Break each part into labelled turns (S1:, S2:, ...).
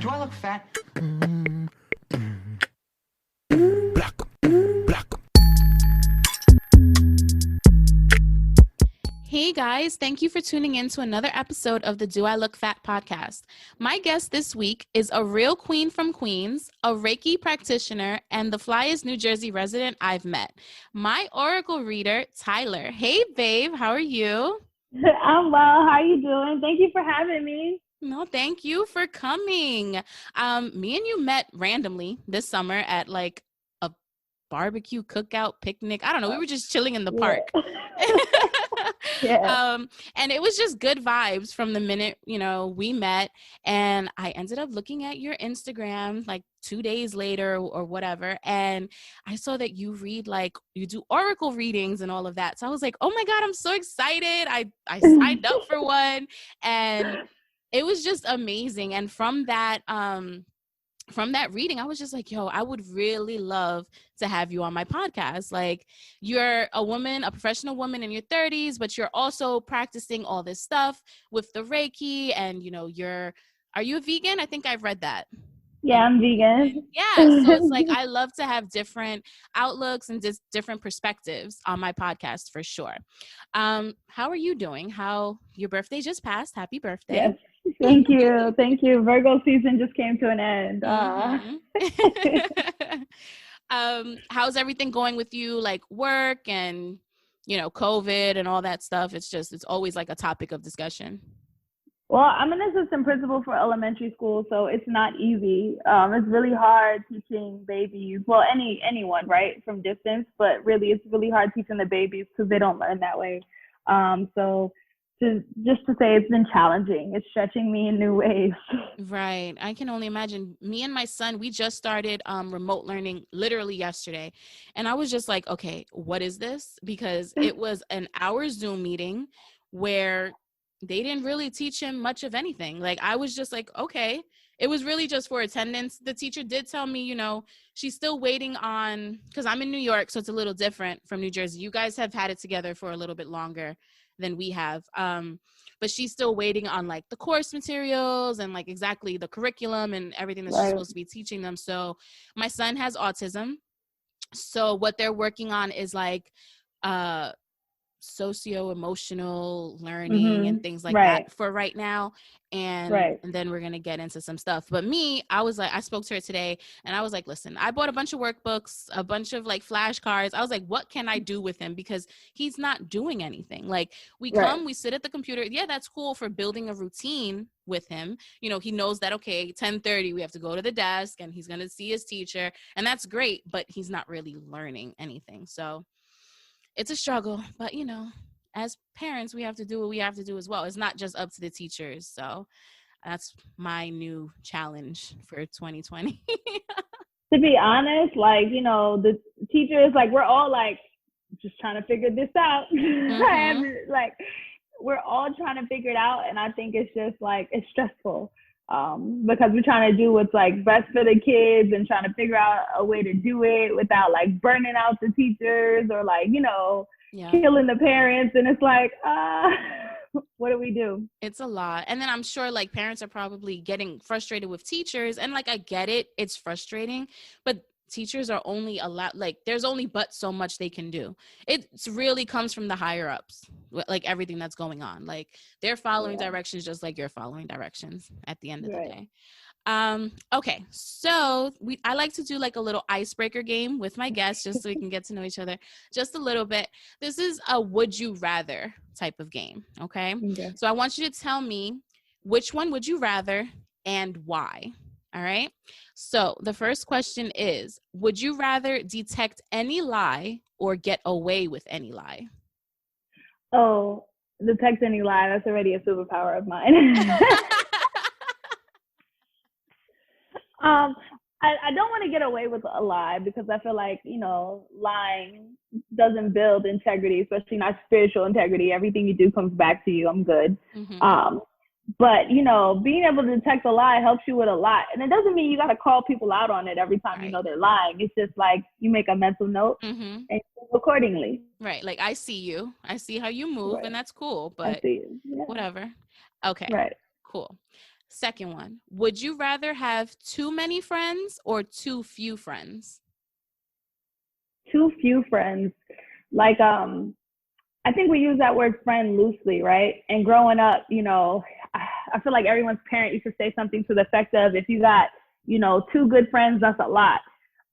S1: Do I look fat?
S2: Hey guys, thank you for tuning in to another episode of the Do I Look Fat podcast. My guest this week is a real queen from Queens, a Reiki practitioner, and the flyest New Jersey resident I've met. My oracle reader, Tyler. Hey babe, how are you?
S3: I'm well. How are you doing? Thank you for having me.
S2: No, thank you for coming. Me and you met randomly this summer at like a barbecue cookout picnic. I don't know. We were just chilling in the park.
S3: Yeah.
S2: And it was just good vibes from the minute, we met. And I ended up looking at your Instagram like 2 days later or whatever. And I saw that you do oracle readings and all of that. So I was like, oh my God, I'm so excited. I signed up for one and it was just amazing. And from that reading, I was just like, yo, I would really love to have you on my podcast. Like, you're a woman, a professional woman in your 30s, but you're also practicing all this stuff with the Reiki and, are you a vegan? I think I've read that.
S3: Yeah, I'm vegan.
S2: Yeah. So it's like, I love to have different outlooks and just different perspectives on my podcast for sure. How are you doing? Your birthday just passed. Happy birthday.
S3: Yes. Thank you. Thank you. Virgo season just came to an end.
S2: How's everything going with you? Like work and, COVID and all that stuff. It's always like a topic of discussion.
S3: Well, I'm an assistant principal for elementary school, so it's not easy. It's really hard teaching babies. Well, anyone, right, from distance, but really, it's really hard teaching the babies because they don't learn that way. So just to say, it's been challenging. It's stretching me in new ways.
S2: Right. I can only imagine. Me and my son, we just started remote learning literally yesterday. And I was just like, okay, what is this? Because it was an hour Zoom meeting where they didn't really teach him much of anything. Like, I was just like, okay. It was really just for attendance. The teacher did tell me, she's still waiting on, because I'm in New York, so it's a little different from New Jersey. You guys have had it together for a little bit longer than we have. But she's still waiting on like the course materials and like exactly the curriculum and everything that she's supposed to be teaching them. So my son has autism. So what they're working on is like socio-emotional learning and things like that for right now. And then we're going to get into some stuff. But me, I was like, I spoke to her today and I was like, listen, I bought a bunch of workbooks, a bunch of like flashcards. I was like, what can I do with him? Because he's not doing anything. Like we come, we sit at the computer. Yeah, that's cool for building a routine with him. He knows that, okay, 10:30, we have to go to the desk and he's going to see his teacher. And that's great, but he's not really learning anything. So it's a struggle, but as parents, we have to do what we have to do as well. It's not just up to the teachers. So that's my new challenge for 2020.
S3: To be honest, like, the teachers, like, we're all like just trying to figure this out. Like, we're all trying to figure it out. And I think it's just like, it's stressful. Because we're trying to do what's like best for the kids and trying to figure out a way to do it without like burning out the teachers or like, killing the parents. And it's like, what do we do?
S2: It's a lot. And then I'm sure like parents are probably getting frustrated with teachers. And like, I get it. It's frustrating, but teachers are only allowed, like there's only but so much they can do. It really comes from the higher ups, like everything that's going on. Like they're following directions just like you're following directions at the end of the day. Okay, so I like to do like a little icebreaker game with my guests just so we can get to know each other just a little bit. This is a would you rather type of game, okay? So I want you to tell me which one would you rather and why. All right. So the first question is, would you rather detect any lie or get away with any lie?
S3: Oh, detect any lie. That's already a superpower of mine. I don't want to get away with a lie because I feel like, lying doesn't build integrity, especially not spiritual integrity. Everything you do comes back to you. I'm good. But, being able to detect a lie helps you with a lot. And it doesn't mean you got to call people out on it every time you know they're lying. It's just like you make a mental note and move accordingly.
S2: Right. Like, I see you. I see how you move, and that's cool. But whatever. Okay. Cool. Second one, would you rather have too many friends or too few friends?
S3: Too few friends. Like, I think we use that word friend loosely, right? And growing up, I feel like everyone's parent used to say something to the effect of, if you got, two good friends, that's a lot.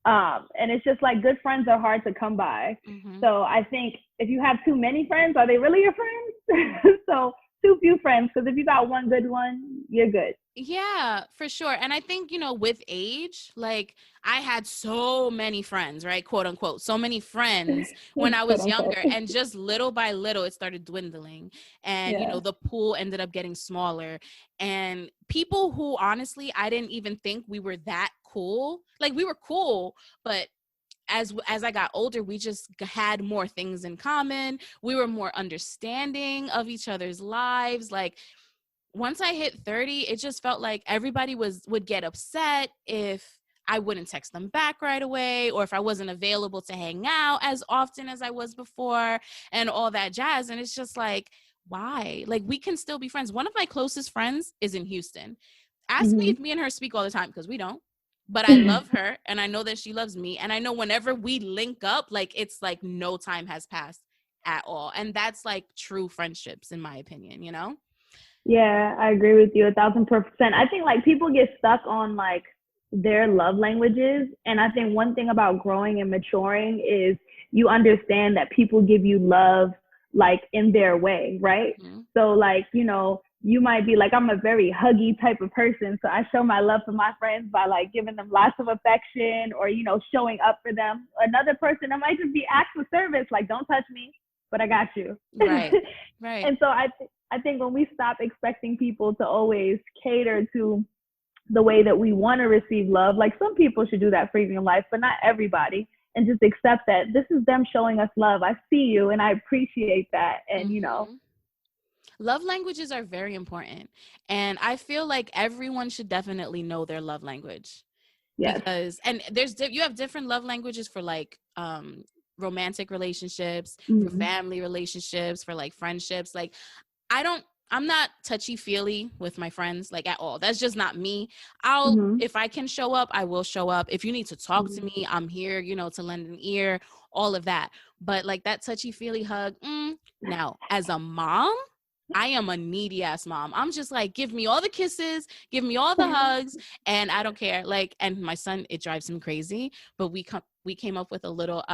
S3: And it's just like, good friends are hard to come by.
S2: Mm-hmm.
S3: So I think if you have too many friends, are they really your friends? So too few friends, because if you got one good one, you're good.
S2: Yeah, for sure. And I think, with age, like I had so many friends, right? Quote unquote, so many friends when I
S3: Quote
S2: was
S3: unquote.
S2: younger, and just little by little, it started dwindling. And,
S3: Yeah.
S2: the pool ended up getting smaller. And people who honestly, I didn't even think we were that cool. Like we were cool, but as I got older, we just had more things in common. We were more understanding of each other's lives. Like once I hit 30, it just felt like everybody would get upset if I wouldn't text them back right away, or if I wasn't available to hang out as often as I was before, and all that jazz. And it's just like, why? Like, we can still be friends. One of my closest friends is in Houston. Ask me
S3: Mm-hmm.
S2: if me and her speak all the time, because we don't. But I love her, and I know that she loves me. And I know whenever we link up, like, it's like no time has passed at all. And that's like true friendships, in my opinion,
S3: Yeah, I agree with you 1,000%. I think like people get stuck on like their love languages. And I think one thing about growing and maturing is you understand that people give you love like in their way, right?
S2: Mm-hmm.
S3: So like, you might be like, I'm a very huggy type of person. So I show my love for my friends by like giving them lots of affection, or, showing up for them. Another person, that might just be acts of service, like, don't touch me, but I got you.
S2: Right. Right.
S3: And so I think when we stop expecting people to always cater to the way that we want to receive love, like some people should do that for you in life, but not everybody, and just accept that this is them showing us love. I see you and I appreciate that. And,
S2: Mm-hmm. Love languages are very important. And I feel like everyone should definitely know their love language,
S3: yes.
S2: because, and you have different love languages for like, romantic relationships, for
S3: Mm-hmm.
S2: family relationships, for like friendships. Like, I'm not touchy-feely with my friends, like, at all. That's just not me.
S3: Mm-hmm.
S2: If I can show up, I will show up. If you need to talk to
S3: Mm-hmm.
S2: me, I'm here, to lend an ear, all of that. But like that touchy-feely hug, now, as a mom, I am a needy ass mom. I'm just like, give me all the kisses, give me all the hugs, and I don't care. Like, and my son, it drives him crazy, but we came up with a little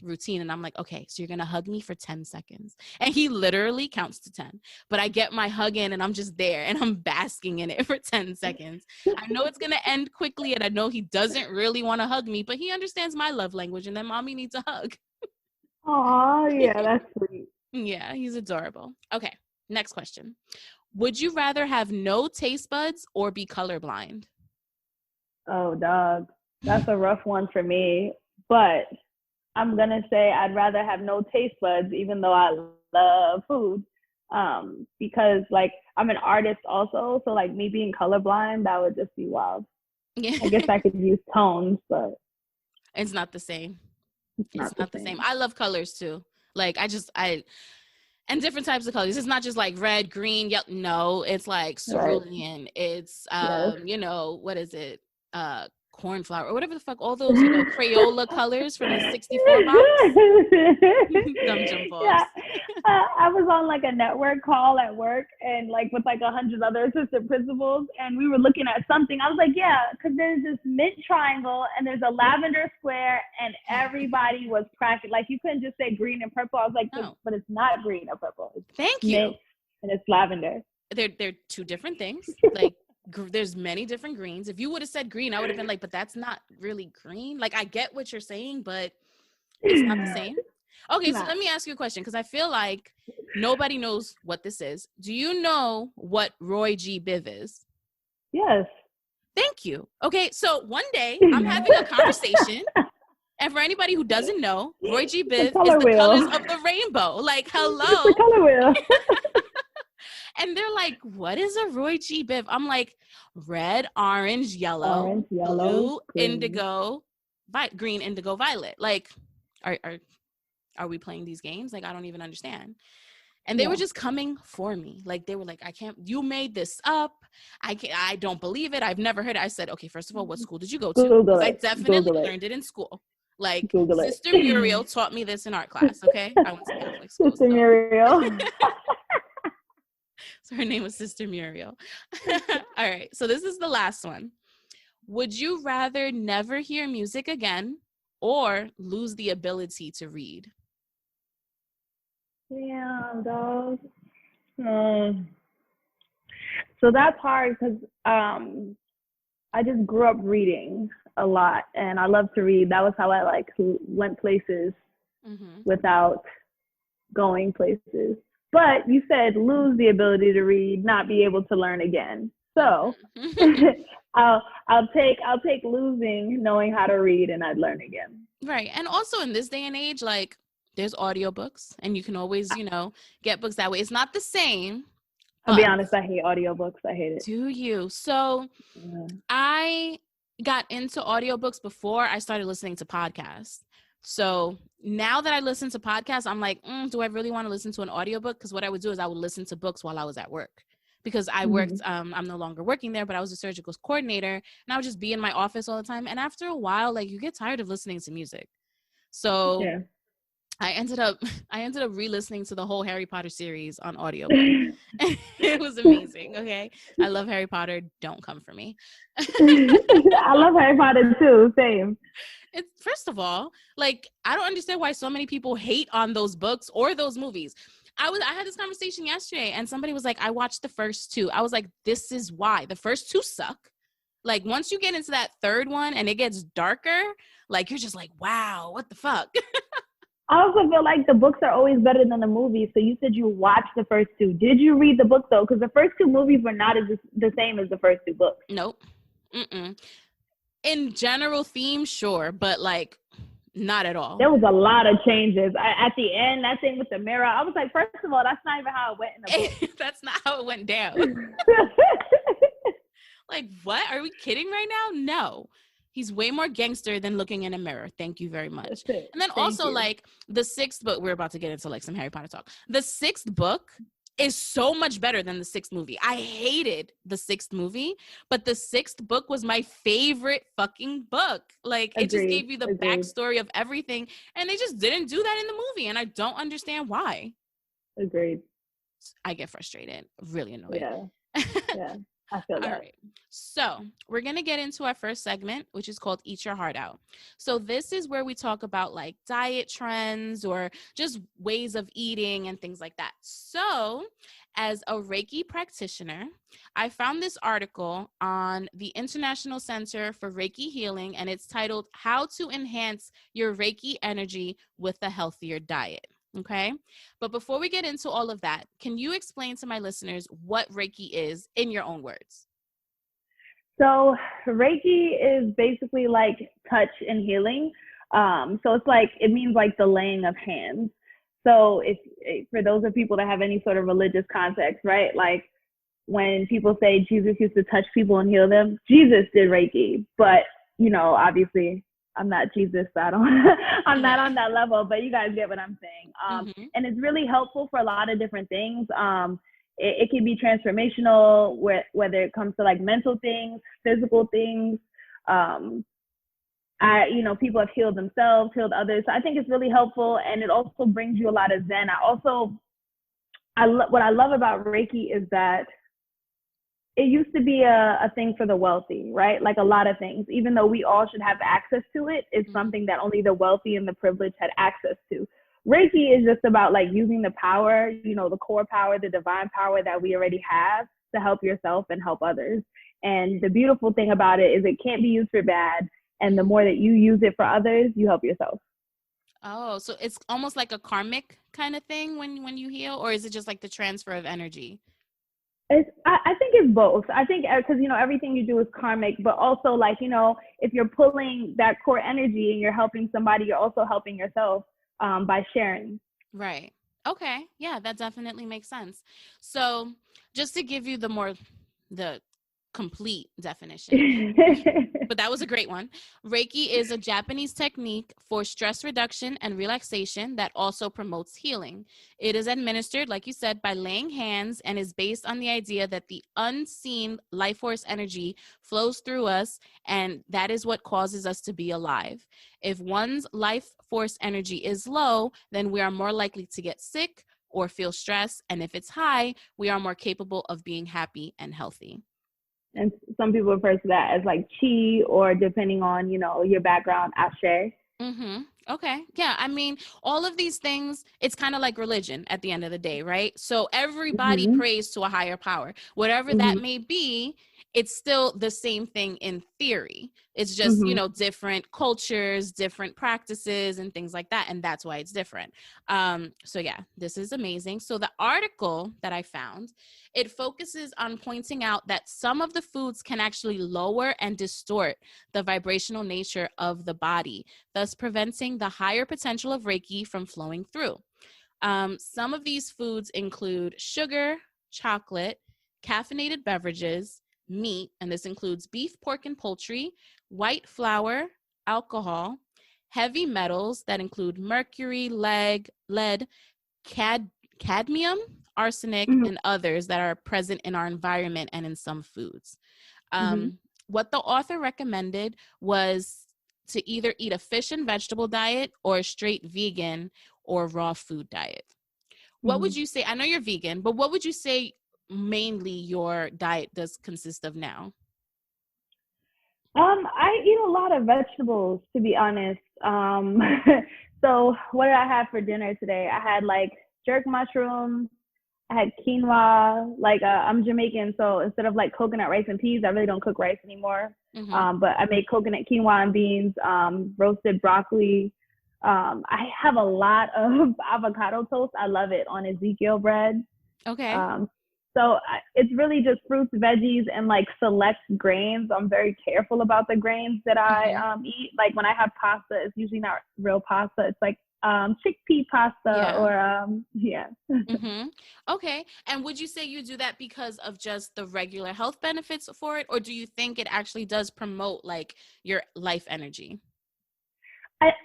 S2: routine, and I'm like, okay, so you're gonna hug me for 10 seconds. And he literally counts to 10. But I get my hug in, and I'm just there, and I'm basking in it for 10 seconds. I know it's gonna end quickly, and I know he doesn't really want to hug me, but he understands my love language, and then mommy needs a hug.
S3: Oh, yeah, that's sweet.
S2: Yeah, he's adorable. Okay, next question. Would you rather have no taste buds or be colorblind?
S3: Oh, dog. That's a rough one for me. But I'm going to say I'd rather have no taste buds, even though I love food. Because like I'm an artist also. So like me being colorblind, that would just be wild.
S2: Yeah.
S3: I guess I could use tones, but
S2: It's not the same.
S3: it's
S2: It's
S3: not the
S2: not the same.
S3: same.
S2: I love colors too. Like and different types of colors. It's not just like red, green, yellow. No, it's like
S3: Right.
S2: cerulean. It's
S3: Yes.
S2: what is it? Cornflower or whatever the fuck, all those, Crayola colors from the 64 box. Dumb jump
S3: Yeah.
S2: offs.
S3: I was on like a network call at work, and like with like 100 other assistant principals, and we were looking at something. I was like, yeah, because there's this mint triangle and there's a lavender square, and everybody was cracking. Like you couldn't just say green and purple. I was like,
S2: No.
S3: but it's not green or purple. It's
S2: Thank
S3: mint
S2: you.
S3: and it's lavender.
S2: They're two different things. Like there's many different greens. If you would have said green, I would have been like, but that's not really green. Like I get what you're saying, but it's not the same. Okay, so
S3: Nah.
S2: let me ask you a question, because I feel like nobody knows what this is. Do you know what Roy G. Biv is?
S3: Yes.
S2: Thank you. Okay, so one day I'm having a conversation, and for anybody who doesn't know, Roy G.
S3: The
S2: Biv is
S3: color
S2: the
S3: wheel.
S2: colors of the rainbow. Like,
S3: It's
S2: hello.
S3: the color wheel.
S2: And they're like, what is a Roy G. Biv? I'm like, red, orange, yellow,
S3: Orange, yellow,
S2: blue,
S3: green.
S2: indigo, green, indigo, violet. Like, are we playing these games? Like, I don't even understand. And they were just coming for me. Like, they were like, you made this up. I don't believe it. I've never heard it. I said, okay, first of all, what school did you go to?
S3: Google
S2: Because I
S3: it.
S2: definitely
S3: Google it.
S2: learned it in school. Like,
S3: Google it.
S2: Sister Muriel taught me this in art class, okay? I went to Catholic school.
S3: Sister Muriel.
S2: So her name was Sister Muriel. All right. So this is the last one. Would you rather never hear music again or lose the ability to read?
S3: Damn, dog. So that's hard because I just grew up reading a lot, and I love to read. That was how I like went places without going places. But you said lose the ability to read, not be able to learn again. So I'll take losing knowing how to read, and I'd learn again.
S2: Right. And also in this day and age, like, there's audiobooks, and you can always, get books that way. It's not the same.
S3: I'll be honest, I hate audiobooks. I hate it.
S2: Do you? So I got into audiobooks before I started listening to podcasts. So now that I listen to podcasts, I'm like, do I really want to listen to an audiobook? Because what I would do is I would listen to books while I was at work. Because I worked, I'm no longer working there, but I was a surgical coordinator, and I would just be in my office all the time. And after a while, like, you get tired of listening to music. So I ended up re-listening to the whole Harry Potter series on audiobook. It was amazing. Okay. I love Harry Potter. Don't come for me.
S3: I love Harry Potter too. Same.
S2: It's, first of all, like, I don't understand why so many people hate on those books or those movies. I had this conversation yesterday, and somebody was like, I watched the first two. I was like, this is why. The first two suck. Like, once you get into that third one and it gets darker, like, you're just like, wow, what the fuck?
S3: I also feel like the books are always better than the movies. So you said you watched the first two. Did you read the book though? Because the first two movies were not the same as the first two books.
S2: Nope. In general theme, sure, but like, not at all.
S3: There was a lot of changes. At the end, that thing with the mirror, I was like, first of all, that's not even how it went in the book.
S2: That's not how it went down. Like, what? Are we kidding right now? No. He's way more gangster than looking in a mirror. Thank you very much. And then also, like, the sixth book, we're about to get into like some Harry Potter talk. The sixth book is so much better than the sixth movie. I hated the sixth movie, but the sixth book was my favorite fucking book. Like, it just gave you the backstory of everything, and they just didn't do that in the movie, and I don't understand why.
S3: Agreed.
S2: I get frustrated, really annoyed.
S3: Yeah. I feel that.
S2: All right. So we're going to get into our first segment, which is called Eat Your Heart Out. So this is where we talk about like diet trends or just ways of eating and things like that. So as a Reiki practitioner, I found this article on the International Center for Reiki Healing, and it's titled How to Enhance Your Reiki Energy with a Healthier Diet. Okay. But before we get into all of that, can you explain to my listeners what Reiki is in your own words?
S3: So Reiki is basically like touch and healing. So it's like, it means like the laying of hands. So if for those of people that have any sort of religious context, right? Like when people say Jesus used to touch people and heal them, Jesus did Reiki. But, obviously I'm not Jesus, so I'm not on that level, but you guys get what I'm saying. And it's really helpful for a lot of different things. It can be transformational, whether it comes to like mental things, physical things. People have healed themselves, healed others. So I think it's really helpful, and it also brings you a lot of Zen. What I love about Reiki is that it used to be a thing for the wealthy, right? Like a lot of things, even though we all should have access to it, it's something that only the wealthy and the privileged had access to. Reiki is just about like using the power, the core power, the divine power that we already have to help yourself and help others. And the beautiful thing about it is it can't be used for bad. And the more that you use it for others, you help yourself.
S2: Oh, so it's almost like a karmic kind of thing when you heal, or is it just like the transfer of energy?
S3: I think it's both. I think because, everything you do is karmic, but also like, if you're pulling that core energy and you're helping somebody, you're also helping yourself by sharing.
S2: Right. Okay. Yeah, that definitely makes sense. So just to give you the complete definition. But that was a great one. Reiki is a Japanese technique for stress reduction and relaxation that also promotes healing. It is administered, like you said, by laying hands and is based on the idea that the unseen life force energy flows through us, and that is what causes us to be alive. If one's life force energy is low, then we are more likely to get sick or feel stress. And if it's high, we are more capable of being happy and healthy.
S3: And some people refer to that as like chi, or depending on, you know, your background, ashe.
S2: Mm-hmm. Okay. Yeah. I mean, all of these things, it's kind of like religion at the end of the day, right? So everybody
S3: Mm-hmm.
S2: prays to a higher power, whatever that
S3: Mm-hmm.
S2: may be. It's still the same thing in theory. It's just,
S3: Mm-hmm.
S2: different cultures, different practices and things like that. And that's why it's different. So yeah, this is amazing. So the article that I found, it focuses on pointing out that some of the foods can actually lower and distort the vibrational nature of the body, thus preventing the higher potential of Reiki from flowing through. Some of these foods include sugar, chocolate, caffeinated beverages, meat, and this includes beef, pork, and poultry, white flour, alcohol, heavy metals that include mercury, lead, cadmium, arsenic,
S3: Mm-hmm.
S2: and others that are present in our environment and in some foods.
S3: Mm-hmm.
S2: What the author recommended was to either eat a fish and vegetable diet or a straight vegan or raw food diet. What
S3: Mm-hmm.
S2: would you say? I know you're vegan, but what would you say mainly your diet does consist of now?
S3: I eat a lot of vegetables, to be honest. So what did I have for dinner today? I had like jerk mushrooms. I had quinoa. Like I'm Jamaican, so instead of like coconut rice and peas, I really don't cook rice anymore.
S2: Mm-hmm.
S3: But I made coconut quinoa and beans, roasted broccoli. I have a lot of avocado toast. I love it on Ezekiel bread.
S2: Okay.
S3: Um, so it's really just fruits, veggies, and like select grains. I'm very careful about the grains that I
S2: Mm-hmm.
S3: eat. Like when I have pasta, it's usually not real pasta. It's like chickpea pasta
S2: Yeah.
S3: or yeah.
S2: Mm-hmm. Okay. And would you say you do that because of just the regular health benefits for it, or do you think it actually does promote like your life energy?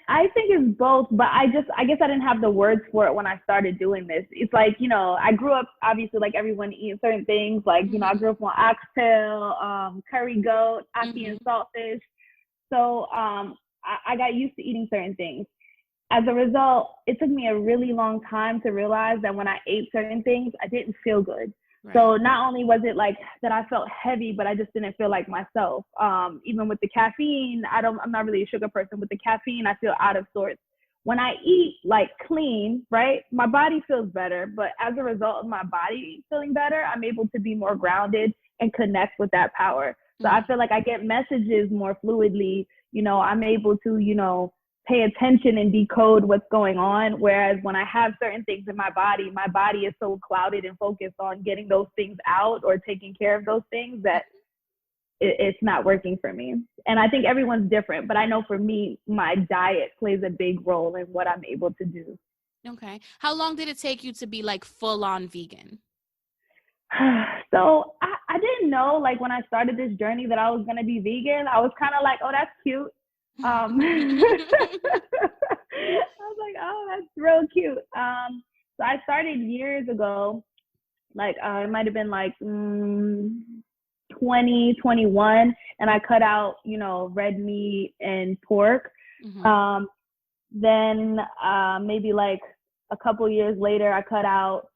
S3: I think it's both, but I guess I didn't have the words for it when I started doing this. It's like, you know, I grew up obviously like everyone eating certain things. Like, you know, I
S2: Mm-hmm.
S3: grew up on oxtail, curry goat, ackee
S2: Mm-hmm.
S3: and saltfish. So I got used to eating certain things. As a result, it took me a really long time to realize that when I ate certain things, I didn't feel good.
S2: Right.
S3: So not only was it like that I felt heavy, but I just didn't feel like myself. Even with the caffeine, I'm not really a sugar person. With the caffeine, I feel out of sorts. When I eat like clean, right, my body feels better. But as a result of my body feeling better, I'm able to be more grounded and connect with that power. So I
S2: Mm-hmm.
S3: feel like I get messages more fluidly. You know, I'm able to, you know, pay attention and decode what's going on. Whereas when I have certain things in my body is so clouded and focused on getting those things out or taking care of those things that it's not working for me. And I think everyone's different, but I know for me, my diet plays a big role in what I'm able to do.
S2: Okay. How long did it take you to be like full on vegan?
S3: So I didn't know, like when I started this journey, that I was going to be vegan. I was kind of like, oh, that's cute. I was like, oh, that's real cute. So I started years ago, like it might have been like 2021, and I cut out, you know, red meat and pork.
S2: Mm-hmm.
S3: Then maybe like a couple years later, I cut out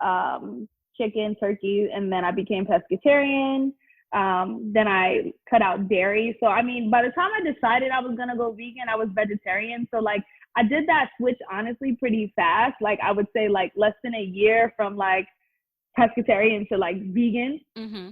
S3: chicken, turkey, and then I became pescatarian. Then I cut out dairy. So, I mean, by the time I decided I was going to go vegan, I was vegetarian. So, like, I did that switch honestly pretty fast. Like, I would say, like, less than a year from like pescatarian to like vegan.
S2: Mm-hmm.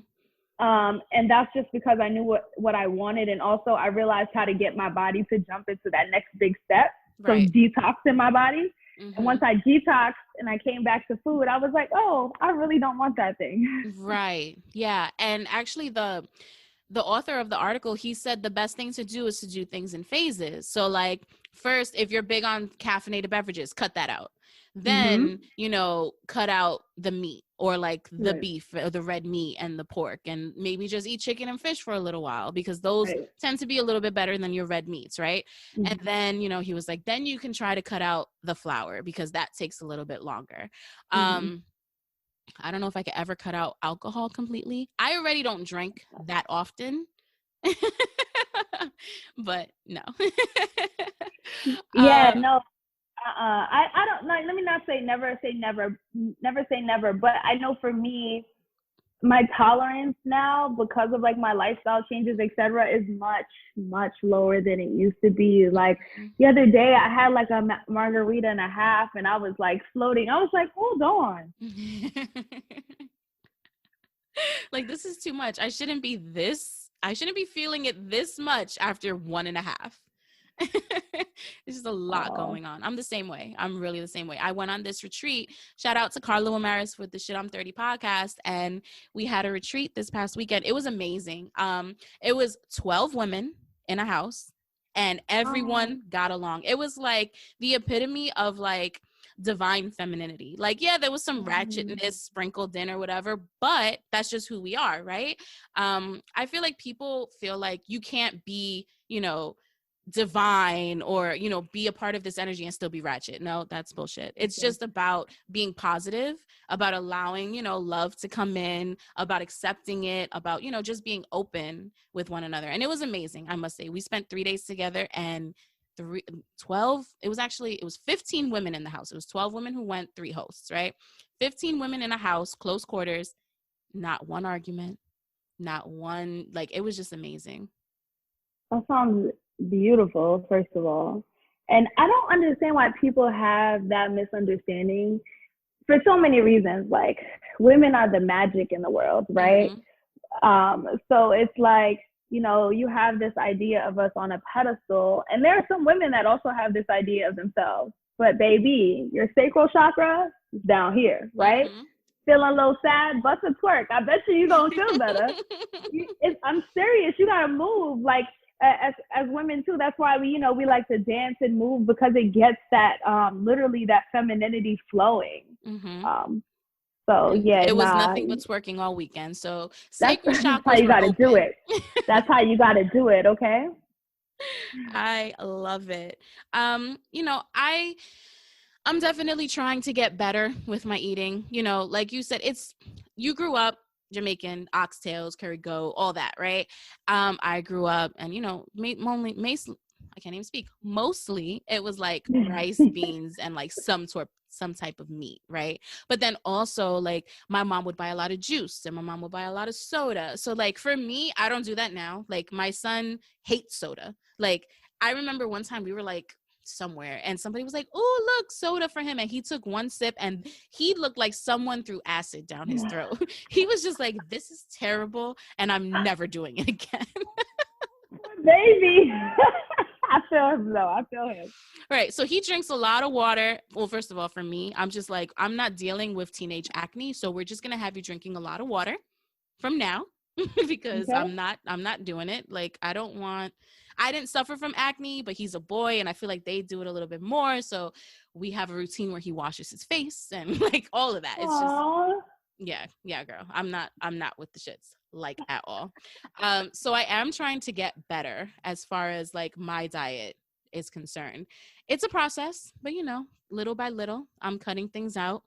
S3: And that's just because I knew what I wanted. And also, I realized how to get my body to jump into that next big step. So,
S2: Right.
S3: detoxing my body.
S2: Mm-hmm.
S3: And once I detoxed and I came back to food, I was like, oh, I really don't want that thing.
S2: Right. Yeah. And actually the author of the article, he said the best thing to do is to do things in phases. So like first, if you're big on caffeinated beverages, cut that out.
S3: Mm-hmm.
S2: Then, you know, cut out the meat. or like the
S3: Right.
S2: beef or the red meat and the pork, and maybe just eat chicken and fish for a little while because those
S3: Right.
S2: tend to be a little bit better than your red meats, right?
S3: Mhm.
S2: And then, he was like, then you can try to cut out the flour because that takes a little bit longer.
S3: Mhm.
S2: I don't know if I could ever cut out alcohol completely. I already don't drink that often. But no.
S3: Yeah,
S2: um
S3: no. I don't like. Let me not say never, but I know for me, my tolerance now, because of like my lifestyle changes, etc., is much lower than it used to be. Like the other day, I had like a margarita and a half, and I was like floating. I was like, hold on.
S2: like, this is too much. I shouldn't be feeling it this much after one and a half. There's just a lot
S3: Oh.
S2: going on. I'm the same way. I'm really the same way. I went on this retreat. Shout out to Carla Wamaris with the Shit I'm 30 podcast. And we had a retreat this past weekend. It was amazing. It was 12 women in a house and everyone got along. It was like the epitome of like divine femininity. Like, yeah, there was some ratchetness sprinkled in or whatever, but that's just who we are, right? I feel like people feel like you can't be, divine or be a part of this energy and still be ratchet. No, that's bullshit. It's just about being positive, about allowing love to come in, about accepting it, about just being open with one another. And it was amazing. I must say, we spent 3 days together, and 12, it was 15 women in the house. It was 12 women who went, 3 hosts, right? 15 women in a house, close quarters, not one argument, not one, like, it was just amazing.
S3: That sounds beautiful, first of all. And I don't understand why people have that misunderstanding for so many reasons. Like, women are the magic in the world, right? So it's like, you have this idea of us on a pedestal, and there are some women that also have this idea of themselves. But baby, your sacral chakra is down here, right? Feeling a little sad, bust a twerk. I bet you're gonna feel better. I'm serious. You gotta move. Like, as women too, that's why we like to dance and move, because it gets that literally that femininity flowing. So yeah,
S2: it was nothing but twerking all weekend. So sacral chakras,
S3: that's how you gotta
S2: open.
S3: do it. That's how you gotta do it. Okay.
S2: I love it. I'm definitely trying to get better with my eating. Like you said, you grew up Jamaican, oxtails, curry goat, all that, right? I grew up and, I can't even speak. Mostly it was like rice, beans, and like some type of meat, right? But then also like my mom would buy a lot of juice and my mom would buy a lot of soda. So like for me, I don't do that now. Like my son hates soda. Like I remember one time we were like somewhere and somebody was like, oh, look, soda for him. And he took one sip and he looked like someone threw acid down his throat. He was just like, this is terrible and I'm never doing it again.
S3: Baby. I feel him though. I feel him.
S2: Right. So he drinks a lot of water. Well, first of all, for me, I'm just like, I'm not dealing with teenage acne. So we're just going to have you drinking a lot of water from now because I'm not doing it. Like, I didn't suffer from acne, but he's a boy and I feel like they do it a little bit more. So we have a routine where he washes his face and like all of that. It's just, yeah, girl. I'm not with the shits like at all. So I am trying to get better as far as like my diet is concerned. It's a process, but little by little, I'm cutting things out.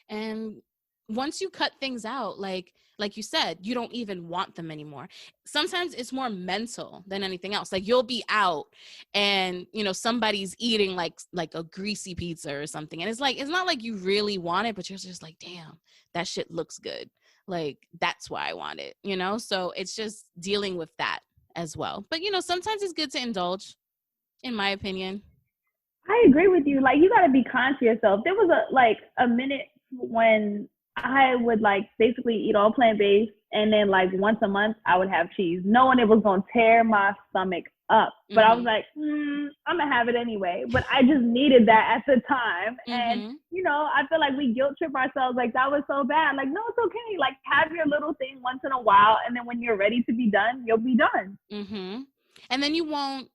S2: And once you cut things out, like you said, you don't even want them anymore. Sometimes it's more mental than anything else. Like you'll be out and, somebody's eating like a greasy pizza or something. And it's like, it's not like you really want it, but you're just like, damn, that shit looks good. Like, that's why I want it, So it's just dealing with that as well. But, sometimes it's good to indulge, in my opinion.
S3: I agree with you. Like, you got to be kind to yourself. There was a minute when I would like basically eat all plant-based, and then like once a month I would have cheese, knowing it was going to tear my stomach up. But I was like, I'm going to have it anyway. But I just needed that at the time. And, I feel like we guilt trip ourselves. Like, that was so bad. Like, no, it's okay. Like, have your little thing once in a while. And then when you're ready to be done, you'll be done.
S2: And then you won't,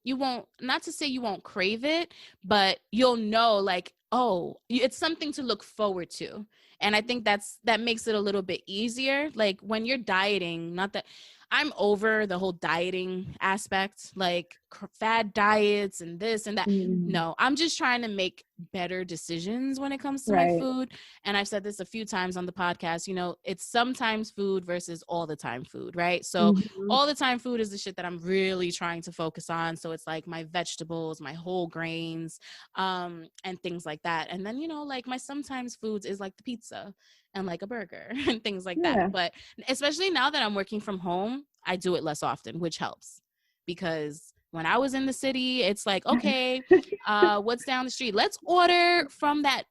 S2: not to say you won't crave it, but you'll know, like, it's something to look forward to. And I think that makes it a little bit easier. Like when you're dieting, not that I'm over the whole dieting aspect, like fad diets and this and that.
S3: Mm.
S2: No, I'm just trying to make better decisions when it comes to my
S3: Right.
S2: food. And I've said this a few times on the podcast, it's sometimes food versus all the time food, right? So
S3: Mm-hmm.
S2: all the time food is the shit that I'm really trying to focus on. So it's like my vegetables, my whole grains, and things like that. And then, like my sometimes foods is like the pizza and like a burger and things like that.
S3: Yeah.
S2: But especially now that I'm working from home, I do it less often, which helps, because when I was in the city, it's like, okay, what's down the street? Let's order from that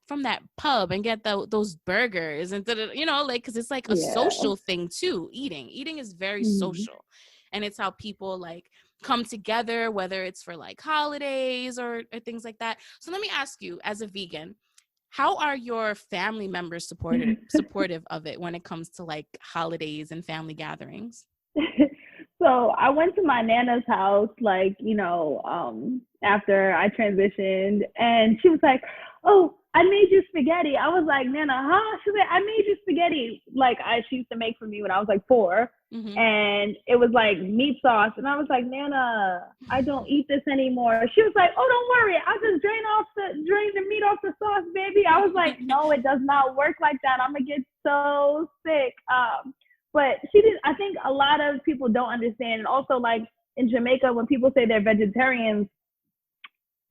S2: pub and get those burgers and like, because it's like a
S3: Yeah.
S2: social thing too. Eating is very
S3: Mm.
S2: social, and it's how people like come together, whether it's for like holidays or things like that. So let me ask you, as a vegan, how are your family members supportive of it when it comes to like holidays and family gatherings?
S3: So I went to my Nana's house, like, after I transitioned, and she was like, "Oh, I made you spaghetti." I was like, "Nana, huh?" She was like, "I made you spaghetti," like she used to make for me when I was like 4.
S2: Mm-hmm.
S3: And it was like meat sauce. And I was like, "Nana, I don't eat this anymore." She was like, "Oh, don't worry. I'll just drain the meat off the sauce, baby." I was like, "No, it does not work like that. I'm going to get so sick." But she didn't. I think a lot of people don't understand. And also, like in Jamaica, when people say they're vegetarians,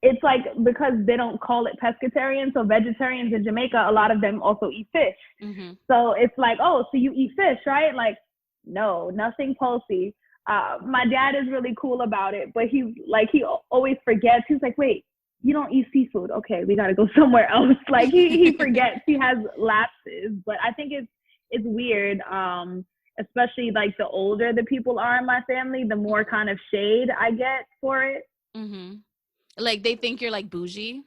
S3: it's like because they don't call it pescatarian. So vegetarians in Jamaica, a lot of them also eat fish.
S2: Mm-hmm.
S3: So it's like, "Oh, so you eat fish, right?" Like, no, nothing pulsy. My dad is really cool about it, but he always forgets. He's like, "Wait, you don't eat seafood? Okay, we got to go somewhere else." Like he forgets. He has lapses. But I think it's weird. Especially like the older the people are in my family, the more kind of shade I get for it.
S2: Mm-hmm. Like they think you're like bougie.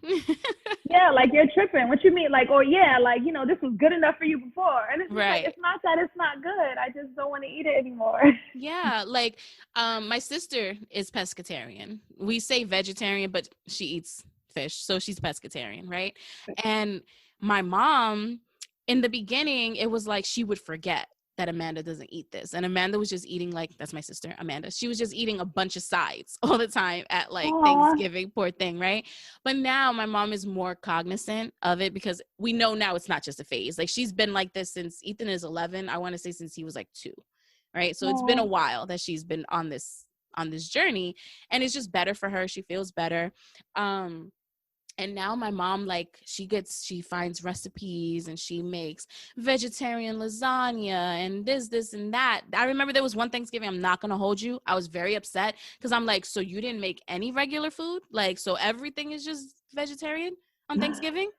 S3: Yeah, like you're tripping. What you mean? Like, or yeah, like, this was good enough for you before. And it's just
S2: Right.
S3: like, it's not that it's not good. I just don't want to eat it anymore.
S2: Yeah, like my sister is pescatarian. We say vegetarian, but she eats fish, so she's pescatarian, right? And my mom, in the beginning, it was like she would forget that Amanda doesn't eat this. And Amanda was just eating, like, that's my sister, Amanda. She was just eating a bunch of sides all the time at like
S3: Aww.
S2: Thanksgiving, poor thing, right? But now my mom is more cognizant of it because we know now it's not just a phase. Like she's been like this since Ethan is 11. I want to say since he was like 2. Right. So it's been a while that she's been on this journey, and it's just better for her. She feels better. And now my mom, like, she finds recipes and she makes vegetarian lasagna and this and that. I remember there was one Thanksgiving, I'm not going to hold you, I was very upset because I'm like, so you didn't make any regular food? Like, so everything is just vegetarian on Thanksgiving?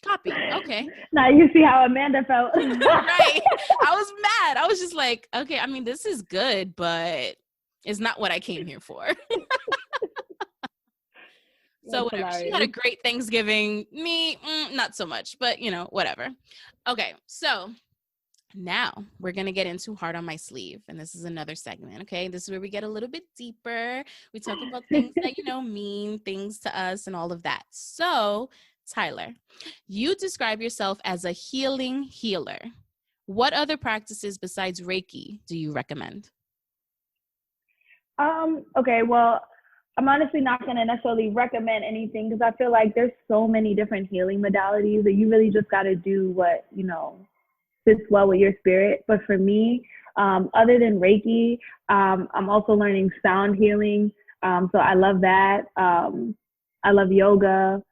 S2: Copy. Okay.
S3: Now you see how Amanda felt.
S2: Right. I was mad. I was just like, okay, I mean, this is good, but it's not what I came here for. So whatever. She had a great Thanksgiving. Me, not so much, but whatever. Okay. So now we're going to get into Heart on My Sleeve. And this is another segment. Okay. This is where we get a little bit deeper. We talk about things that, mean things to us and all of that. So Tyler, you describe yourself as a healing healer. What other practices besides Reiki do you recommend?
S3: Okay, well, I'm honestly not going to necessarily recommend anything because I feel like there's so many different healing modalities that you really just got to do what, fits well with your spirit. But for me, other than Reiki, I'm also learning sound healing. So I love that. I love yoga,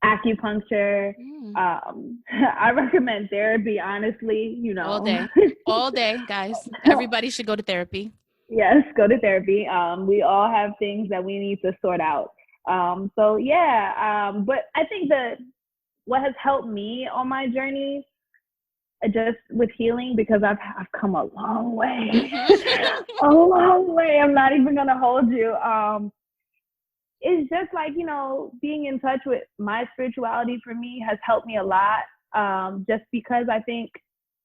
S3: acupuncture. I recommend therapy, honestly,
S2: all day, guys. Everybody should go to therapy.
S3: Yes, go to therapy. We all have things that we need to sort out. So yeah, but I think that what has helped me on my journey, just with healing, because I've come a long way, a long way. I'm not even gonna hold you. It's just like, being in touch with my spirituality for me has helped me a lot. Just because I think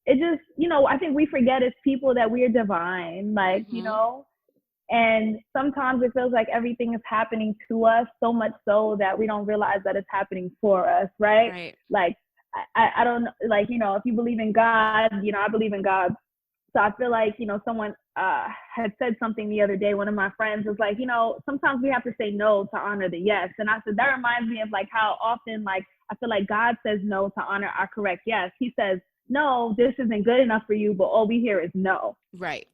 S3: it just, I think we forget as people that we're divine. Like, And sometimes it feels like everything is happening to us, so much so that we don't realize that it's happening for us, right?
S2: Right.
S3: Like, I don't, like, you know, if you believe in God, you know, I believe in God. So I feel like, you know, someone had said something the other day. One of my friends was like, you know, sometimes we have to say no to honor the yes. And I said, that reminds me of like how often, like, I feel like God says no to honor our correct yes. He says, no, this isn't good enough for you, but all we hear is no.
S2: Right.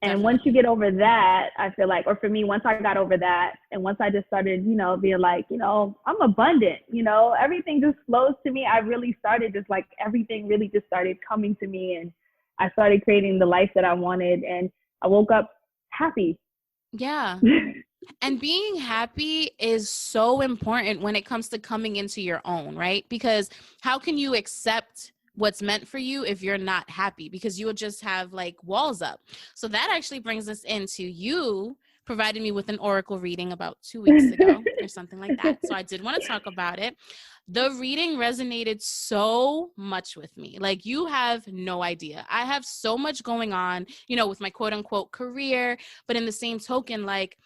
S3: And
S2: Definitely.
S3: once you get over that, I feel like, or for me, once I got over that, and once I just started, you know, being like, you know, I'm abundant, you know, everything just flows to me. I really started just like, everything really just started coming to me, and I started creating the life that I wanted, and I woke up happy.
S2: Yeah. And being happy is so important when it comes to coming into your own, right? Because how can you accept what's meant for you if you're not happy? Because you would just have like walls up. So that actually brings us into you provided me with an oracle reading about 2 weeks ago or something like that. So I did want to talk about it. The reading resonated so much with me. Like, you have no idea. I have so much going on, you know, with my quote unquote career, but in the same token, like,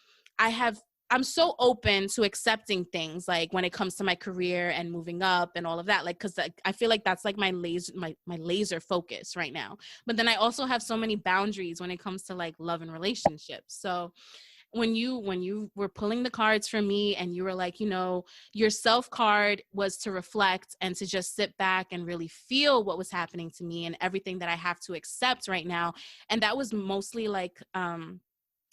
S2: I'm so open to accepting things, like when it comes to my career and moving up and all of that, like, because I feel like that's like my laser focus right now. But then I also have so many boundaries when it comes to like love and relationships. So when you were pulling the cards for me, and you were like, you know, your self card was to reflect and to just sit back and really feel what was happening to me and everything that I have to accept right now. And that was mostly like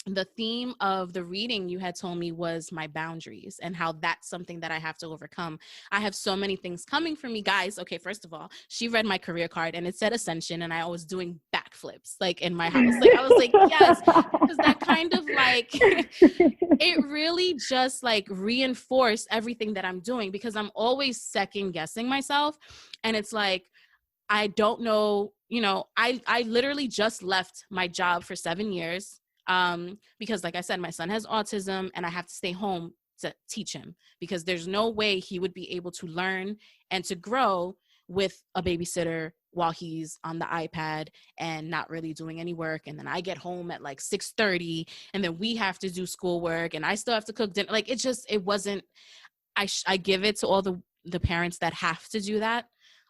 S2: the theme of the reading you had told me was my boundaries and how that's something that I have to overcome. I have so many things coming for me, guys. Okay, first of all, she read my career card and it said ascension, and I was doing backflips like in my house. Like, I was like, yes, because that kind of like it really just like reinforced everything that I'm doing, because I'm always second guessing myself. And it's like, I don't know, you know, I literally just left my job for 7 years because, like I said, my son has autism and I have to stay home to teach him, because there's no way he would be able to learn and to grow with a babysitter while he's on the iPad and not really doing any work. And then I get home at like 6:30, and then we have to do schoolwork, and I still have to cook dinner. Like, it wasn't, I give it to all the parents that have to do that.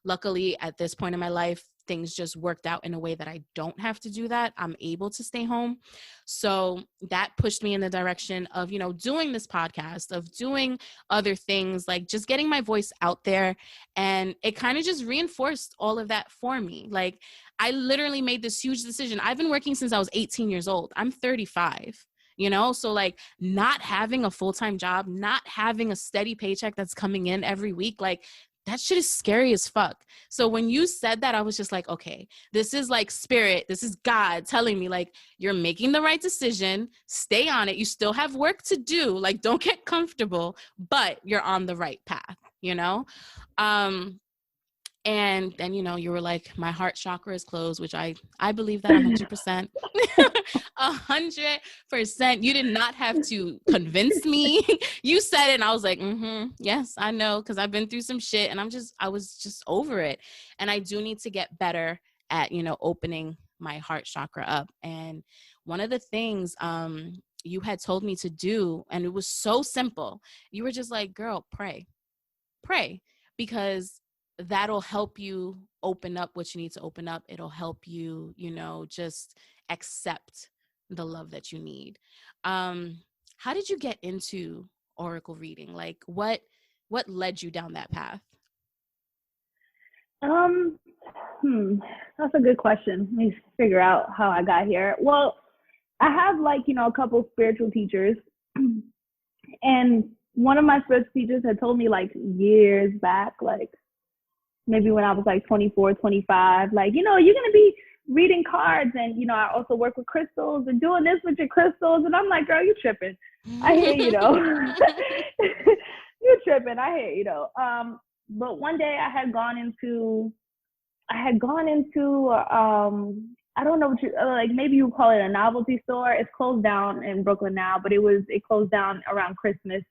S2: Luckily, at this point in my life, things just worked out in a way that I don't have to do that. I'm able to stay home. So that pushed me in the direction of, you know, doing this podcast, of doing other things, like just getting my voice out there. And it kind of just reinforced all of that for me. Like, I literally made this huge decision. I've been working since I was 18 years old. I'm 35. You know, so like, not having a full-time job, not having a steady paycheck that's coming in every week, like, that shit is scary as fuck. So when you said that, I was just like, okay, this is like spirit. This is God telling me, like, you're making the right decision. Stay on it. You still have work to do. Like, don't get comfortable, but you're on the right path, you know? And then, you know, you were like, my heart chakra is closed, which I believe that 100%. 100%. You did not have to convince me. You said it and I was like, yes, I know, because I've been through some shit, and I was just over it. And I do need to get better at, you know, opening my heart chakra up. And one of the things you had told me to do, and it was so simple, you were just like, girl, pray, because that'll help you open up what you need to open up. It'll help you, you know, just accept the love that you need. How did you get into oracle reading? Like, what led you down that path?
S3: Um, that's a good question. Let me figure out how I got here. Well, I have, like, you know, a couple spiritual teachers, and one of my spiritual teachers had told me, like, years back, like maybe when I was like 24, 25, like, you know, you're going to be reading cards, and, you know, I also work with crystals and doing this with your crystals. And I'm like, girl, you tripping. I hear you though. You tripping. I hear you though. But one day I had gone into I don't know what you like, maybe you call it a novelty store. It's closed down in Brooklyn now, but it closed down around Christmas.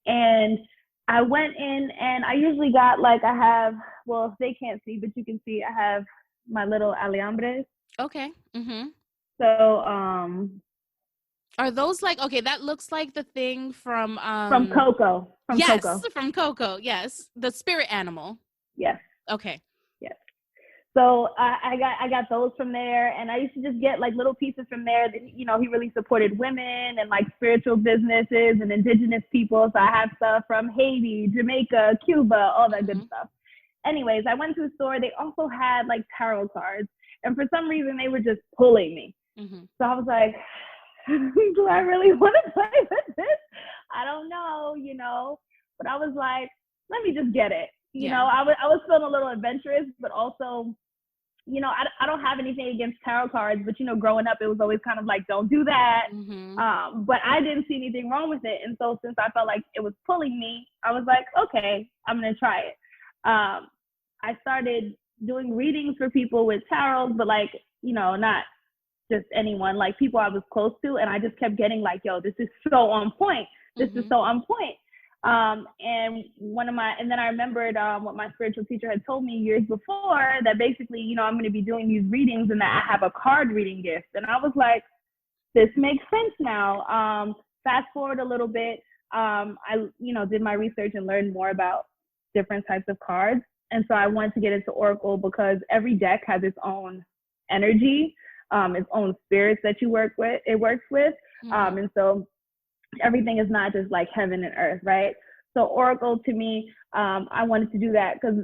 S3: And I went in, and I usually got, like, I have, well, they can't see, but you can see, I have my little alambres.
S2: Okay.
S3: So
S2: Are those like, okay, that looks like the thing from
S3: From Coco. From
S2: yes,
S3: Coco.
S2: from Coco. Yes. The spirit animal.
S3: Yes.
S2: Okay.
S3: Yes. So I got those from there, and I used to just get like little pieces from there. You know, he really supported women and like spiritual businesses and indigenous people. So I have stuff from Haiti, Jamaica, Cuba, all that good stuff. Anyways, I went to the store. They also had like tarot cards, and for some reason they were just pulling me. So I was like, do I really want to play with this? I don't know, you know. But I was like, let me just get it. You know, I was feeling a little adventurous, but also, you know, I don't have anything against tarot cards, but, you know, growing up, it was always kind of like, don't do that. But I didn't see anything wrong with it. And so since I felt like it was pulling me, I was like, okay, I'm going to try it. I started doing readings for people with tarot, but like, you know, not just anyone, like people I was close to. And I just kept getting like, yo, this is so on point. This is so on point. And then I remembered what my spiritual teacher had told me years before, that basically, you know, I'm going to be doing these readings and that I have a card reading gift. And I was like, this makes sense now. Fast forward a little bit. I, you know, did my research and learned more about different types of cards. And so I wanted to get into Oracle because every deck has its own energy, its own spirits that it works with. And so everything is not just like heaven and earth, right? So Oracle to me, I wanted to do that because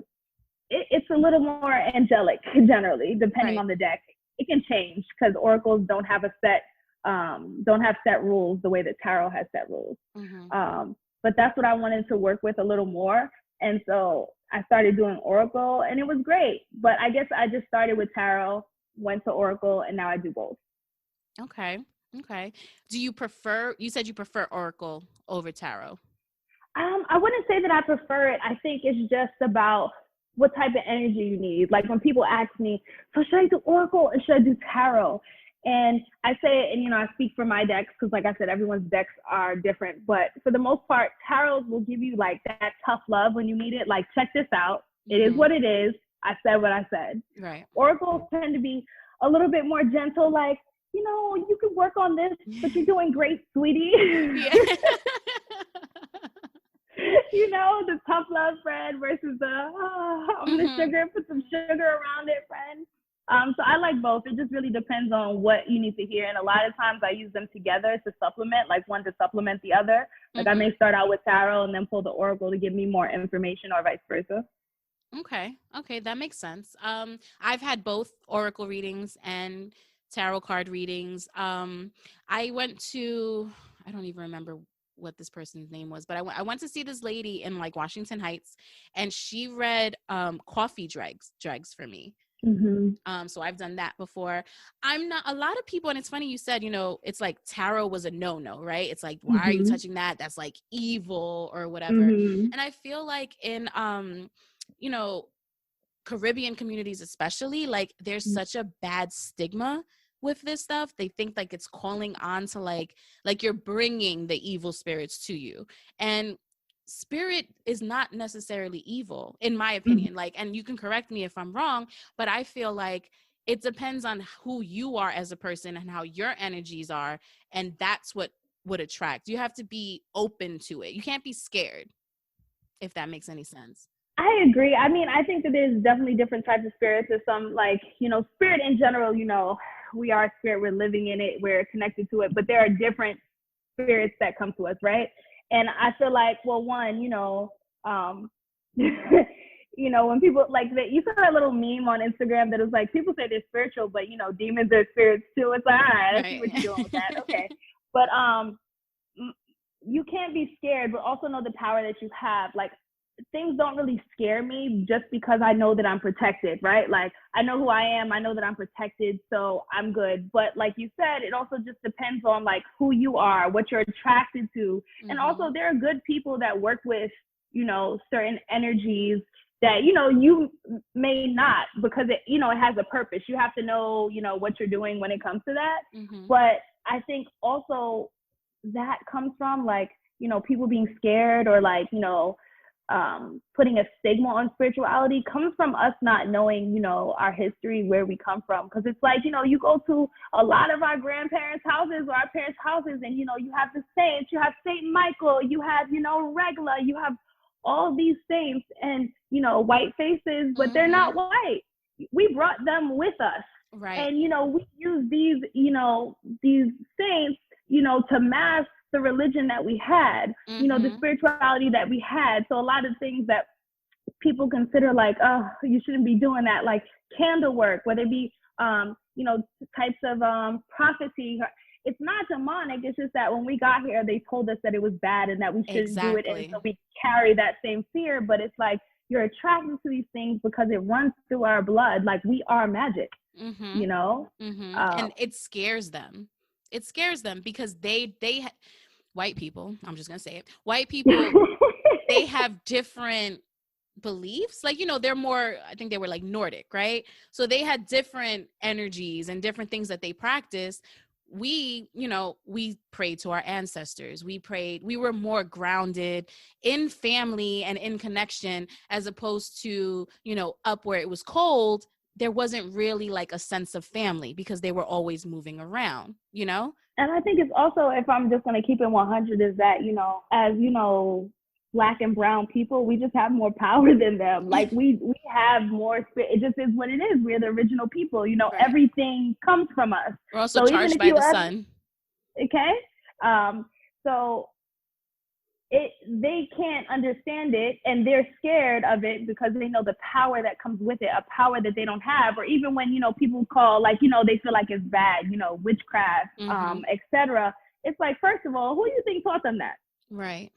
S3: it's a little more angelic generally, depending on the deck. It can change because oracles don't have set rules the way that tarot has set rules. But that's what I wanted to work with a little more. And so I started doing Oracle and it was great. But I guess I just started with tarot, went to Oracle, and now I do both.
S2: Okay. Do you prefer, you said you prefer Oracle over tarot?
S3: I wouldn't say that I prefer it. I think it's just about what type of energy you need. Like when people ask me, so should I do Oracle or should I do tarot? And I say, and you know, I speak for my decks because like I said, everyone's decks are different. But for the most part, tarot will give you like that tough love when you need it. Like, check this out. It is what it is. I said what I said.
S2: Right.
S3: Oracles tend to be a little bit more gentle, like, you know, you could work on this, but you're doing great, sweetie. You know, the tough love friend versus the, I'm going to put some sugar around it friend. So I like both. It just really depends on what you need to hear. And a lot of times I use them together to supplement, like one to supplement the other. Like I may start out with tarot and then pull the Oracle to give me more information or vice versa.
S2: Okay, that makes sense. I've had both Oracle readings and tarot card readings. I went to, I don't even remember what this person's name was, but I went to see this lady in like Washington Heights, and she read coffee dregs for me. So I've done that before. I'm not, a lot of people, and it's funny you said, you know, it's like tarot was a no-no, right? It's like, why are you touching that? That's like evil or whatever. And I feel like in you know, Caribbean communities especially, like there's such a bad stigma with this stuff. They think like it's calling on to like you're bringing the evil spirits to you, and spirit is not necessarily evil in my opinion. Like, and you can correct me if I'm wrong, but I feel like it depends on who you are as a person and how your energies are, and that's what would attract. You have to be open to it. You can't be scared, if that makes any sense.
S3: I agree. I mean, I think that there's definitely different types of spirits. There's some like, you know, spirit in general, you know, we are spirit, we're living in it, we're connected to it, but there are different spirits that come to us, right? And I feel like, well, one, you know, you know, when people like that, you saw that little meme on Instagram that was like, people say they're spiritual, but you know, demons are spirits too. It's like, all right, I see what you're doing with that. Okay. But you can't be scared, but also know the power that you have. Like, things don't really scare me just because I know that I'm protected, right? Like, I know who I am. I know that I'm protected, so I'm good. But like you said, it also just depends on like who you are, what you're attracted to. And also there are good people that work with, you know, certain energies that, you know, you may not, because it, you know, it has a purpose. You have to know, you know, what you're doing when it comes to that. But I think also that comes from like, you know, people being scared or like, you know, putting a stigma on spirituality comes from us not knowing, you know, our history, where we come from. Because it's like, you know, you go to a lot of our grandparents' houses or our parents' houses, and, you know, you have the saints, you have Saint Michael, you have, you know, Regla, you have all these saints and, you know, white faces, but they're not white. We brought them with us.
S2: Right.
S3: And, you know, we use these, you know, these saints, you know, to mask the religion that we had, you know, the spirituality that we had. So a lot of things that people consider like, oh, you shouldn't be doing that, like candle work, whether it be, you know, types of prophecy. It's not demonic. It's just that when we got here, they told us that it was bad and that we shouldn't do it. And so we carry that same fear. But it's like, you're attracted to these things because it runs through our blood. Like, we are magic, you know?
S2: And it scares them. It scares them because white people, I'm just going to say it, white people, they have different beliefs. Like, you know, they're more, I think they were like Nordic, right? So they had different energies and different things that they practiced. We, you know, we prayed to our ancestors. We were more grounded in family and in connection, as opposed to, you know, up where it was cold. There wasn't really like a sense of family because they were always moving around, you know?
S3: And I think it's also, if I'm just going to keep it 100, is that, you know, as, you know, Black and brown people, we just have more power than them. Like, we have more spirit. It just is what it is. We're the original people, you know, everything comes from us.
S2: We're also charged by the sun.
S3: Okay. So they can't understand it, and they're scared of it because they know the power that comes with it, a power that they don't have. Or even when, you know, people call, like, you know, they feel like it's bad, you know, witchcraft, etc. It's like, first of all, who do you think taught them that?
S2: Right.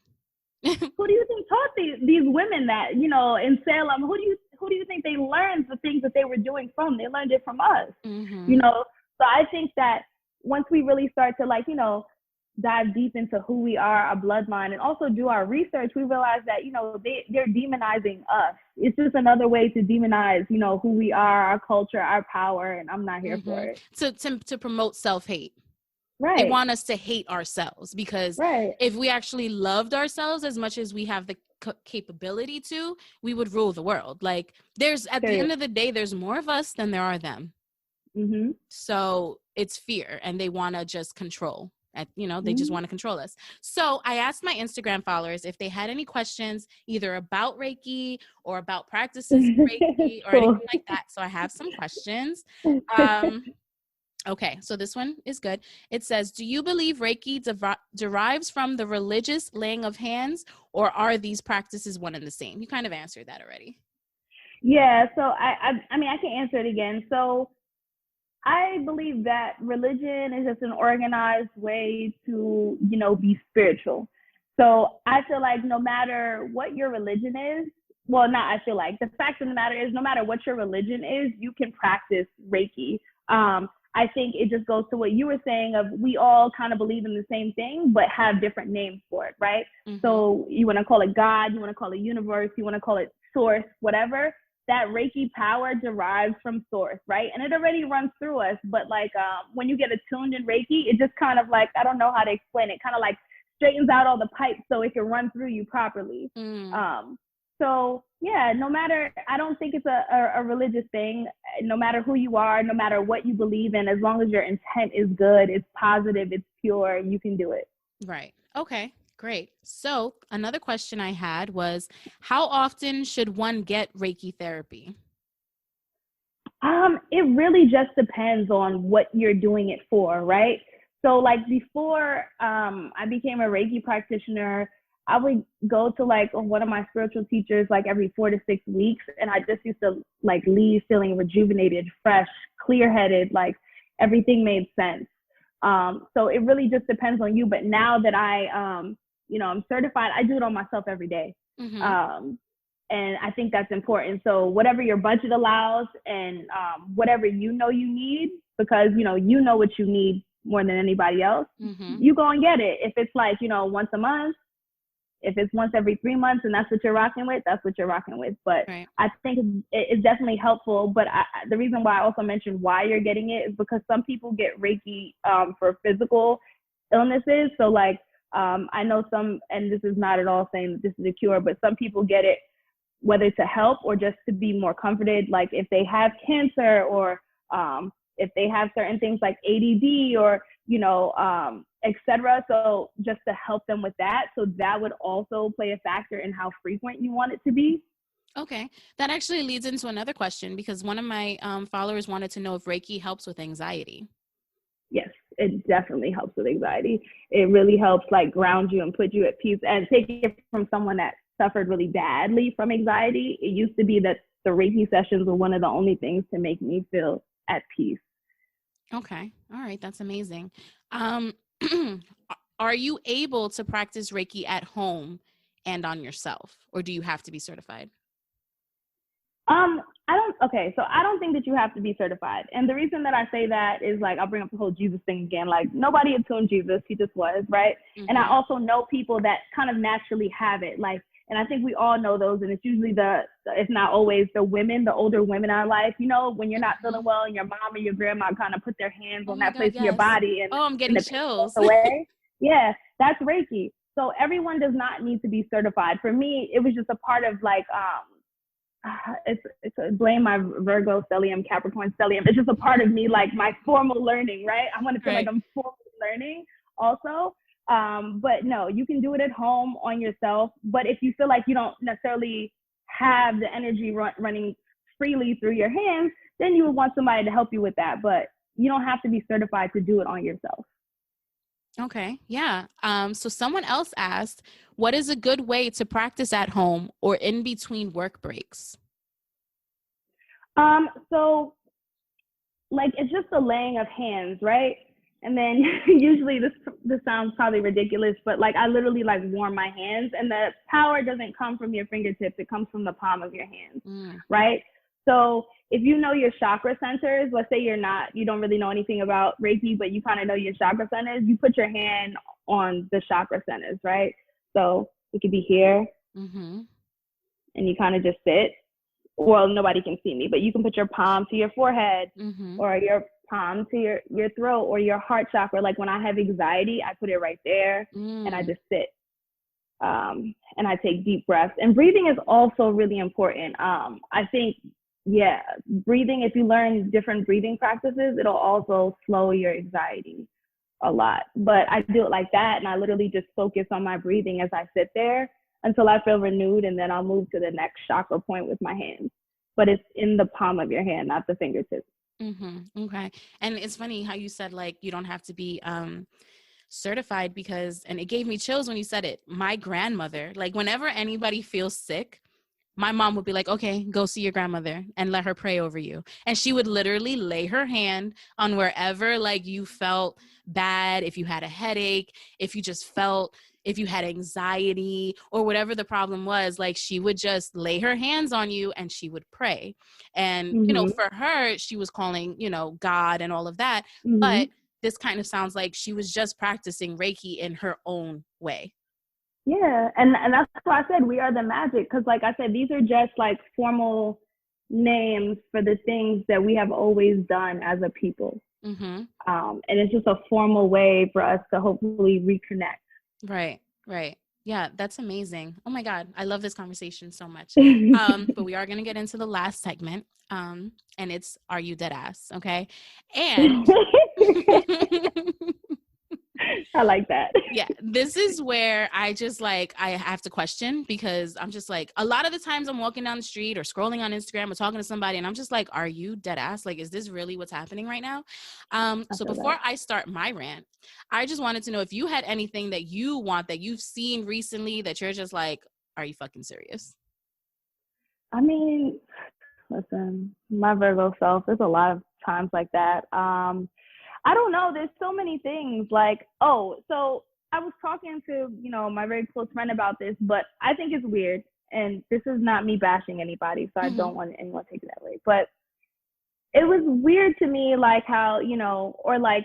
S3: Who do you think taught these women that, you know, in Salem? Who do you think they learned the things that they were doing from? They learned it from us, you know? So I think that once we really start to, like, you know, dive deep into who we are, our bloodline, and also do our research, we realize that, you know, they're demonizing us. It's just another way to demonize, you know, who we are, our culture, our power, and I'm not here for it.
S2: To promote self-hate.
S3: Right.
S2: They want us to hate ourselves because if we actually loved ourselves as much as we have the capability to, we would rule the world. Like, there's, at the end of the day, there's more of us than there are them. So it's fear, and they want to just control. You know, they just want to control us. So I asked my Instagram followers if they had any questions, either about Reiki or about practices of Reiki or anything like that. So I have some questions. Okay, so this one is good. It says, do you believe Reiki derives from the religious laying of hands, or are these practices one and the same? You kind of answered that already.
S3: Yeah, so I mean, I can answer it again. So I believe that religion is just an organized way to, you know, be spiritual. So I feel like no matter what your religion is, well, not I feel like, the fact of the matter is, no matter what your religion is, you can practice Reiki. I think it just goes to what you were saying of, we all kind of believe in the same thing, but have different names for it, right? So you want to call it God, you want to call it universe, you want to call it source, whatever. That Reiki power derives from source, right? And it already runs through us. But like, when you get attuned in Reiki, it just kind of like, I don't know how to explain it, kind of like straightens out all the pipes so it can run through you properly. So yeah, no matter, I don't think it's a religious thing. No matter who you are, no matter what you believe in, as long as your intent is good, it's positive, it's pure, you can do it.
S2: Right. Okay, great. So another question I had was, how often should one get Reiki therapy?
S3: It really just depends on what you're doing it for, right? So like before I became a Reiki practitioner, I would go to like one of my spiritual teachers like every 4 to 6 weeks. And I just used to like leave feeling rejuvenated, fresh, clear-headed, like everything made sense. So it really just depends on you. But now that I'm certified, I do it on myself every day. And I think that's important. So whatever your budget allows and whatever you know you need, because, you know what you need more than anybody else, you go and get it. If it's like, once a month, if it's once every 3 months and that's what you're rocking with, that's what you're rocking with. But right. I think it's definitely helpful. But the reason why I also mentioned why you're getting it is because some people get Reiki for physical illnesses. So like I know some, and this is not at all saying that this is a cure, but some people get it whether to help or just to be more comforted, like if they have cancer or if they have certain things like ADD or, etc. So just to help them with that. So that would also play a factor in how frequent you want it to be.
S2: Okay. That actually leads into another question, because one of my followers wanted to know if Reiki helps with anxiety.
S3: Yes, it definitely helps with anxiety. It really helps like ground you and put you at peace. And taking it from someone that suffered really badly from anxiety, it used to be that the Reiki sessions were one of the only things to make me feel at peace.
S2: Okay. All right. That's amazing. Are you able to practice Reiki at home and on yourself, or do you have to be certified?
S3: I don't think that you have to be certified. And the reason that I say that is like, I'll bring up the whole Jesus thing again. Like nobody attuned Jesus, he just was, right? Mm-hmm. And I also know people that kind of naturally have it. Like, and I think we all know those. And it's usually if not always, the older women in our life, when you're not feeling well and your mom or your grandma kind of put their hands on that place in your body. And
S2: I'm getting chills.
S3: Away. Yeah, that's Reiki. So everyone does not need to be certified. For me, it was just a part of like, it's blame my Virgo stellium, Capricorn stellium. It's just a part of me, like my formal learning, right? I want to feel like I'm formal learning also. But no, you can do it at home on yourself. But if you feel like you don't necessarily have the energy running freely through your hands, then you would want somebody to help you with that. But you don't have to be certified to do it on yourself.
S2: Okay. Yeah. So someone else asked, what is a good way to practice at home or in between work breaks?
S3: So like, it's just the laying of hands, right? And then usually this sounds probably ridiculous, but like I literally like warm my hands, and the power doesn't come from your fingertips. It comes from the palm of your hands, right? So if you know your chakra centers, let's say you don't really know anything about Reiki, but you kind of know your chakra centers, you put your hand on the chakra centers, right? So it could be here, and you kind of just sit. Well, nobody can see me, but you can put your palm to your forehead, or your palm to your throat, or your heart chakra. Like when I have anxiety, I put it right there, and I just sit. And I take deep breaths. And breathing is also really important. I think, breathing, if you learn different breathing practices, it'll also slow your anxiety a lot. But I do it like that, and I literally just focus on my breathing as I sit there until I feel renewed, and then I'll move to the next chakra point with my hands. But it's in the palm of your hand, not the fingertips.
S2: Okay. And it's funny how you said like you don't have to be certified, because, and it gave me chills when you said it. My grandmother, like whenever anybody feels sick, my mom would be like, okay, go see your grandmother and let her pray over you. And she would literally lay her hand on wherever like you felt bad, if you had a headache, if you had anxiety or whatever the problem was, like she would just lay her hands on you and she would pray. And, for her, she was calling, God and all of that. But this kind of sounds like she was just practicing Reiki in her own way.
S3: Yeah, and that's why I said we are the magic, because like I said, these are just like formal names for the things that we have always done as a people. And it's just a formal way for us to hopefully reconnect.
S2: Right. Yeah, that's amazing. Oh my God, I love this conversation so much. But we are going to get into the last segment, and it's Are You Dead Ass? Okay. And
S3: I like that.
S2: Yeah, this is where I just like, I have to question, because I'm just like, a lot of the times I'm walking down the street or scrolling on Instagram or talking to somebody, and I'm just like, are you dead ass? Like, is this really what's happening right now? So before I start my rant, I just wanted to know if you had anything that you've seen recently that you're just like, are you fucking serious?
S3: I mean, listen, my Virgo self, there's a lot of times like that. I don't know. There's so many things like, so I was talking to, my very close friend about this, but I think it's weird. And this is not me bashing anybody, so I don't want anyone to take it that way. But it was weird to me, like how, or like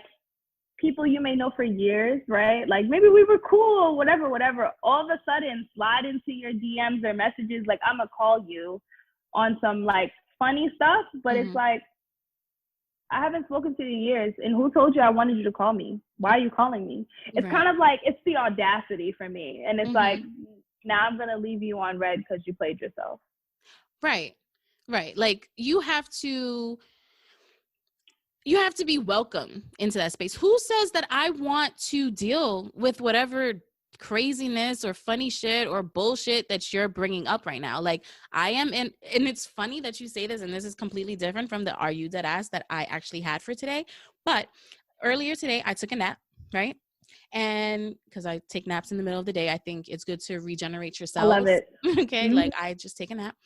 S3: people you may know for years, right? Like maybe we were cool, whatever. All of a sudden slide into your DMs or messages, like I'm gonna call you on some like funny stuff, but it's like, I haven't spoken to you in years. And who told you I wanted you to call me? Why are you calling me? It's
S2: Right.
S3: kind of like, it's the audacity for me. And it's like,
S2: Mm-hmm.
S3: now I'm going to leave you on red because you played yourself.
S2: Right. Right. Like you have to be welcome into that space. Who says that I want to deal with whatever craziness or funny shit or bullshit that you're bringing up right now? Like I am in, and it's funny that you say this, and this is completely different from the "Are you dead ass" that I actually had for today. But earlier today, I took a nap, right? And because I take naps in the middle of the day, I think it's good to regenerate your
S3: I love
S2: cells.
S3: it.
S2: Okay, like I just take a nap.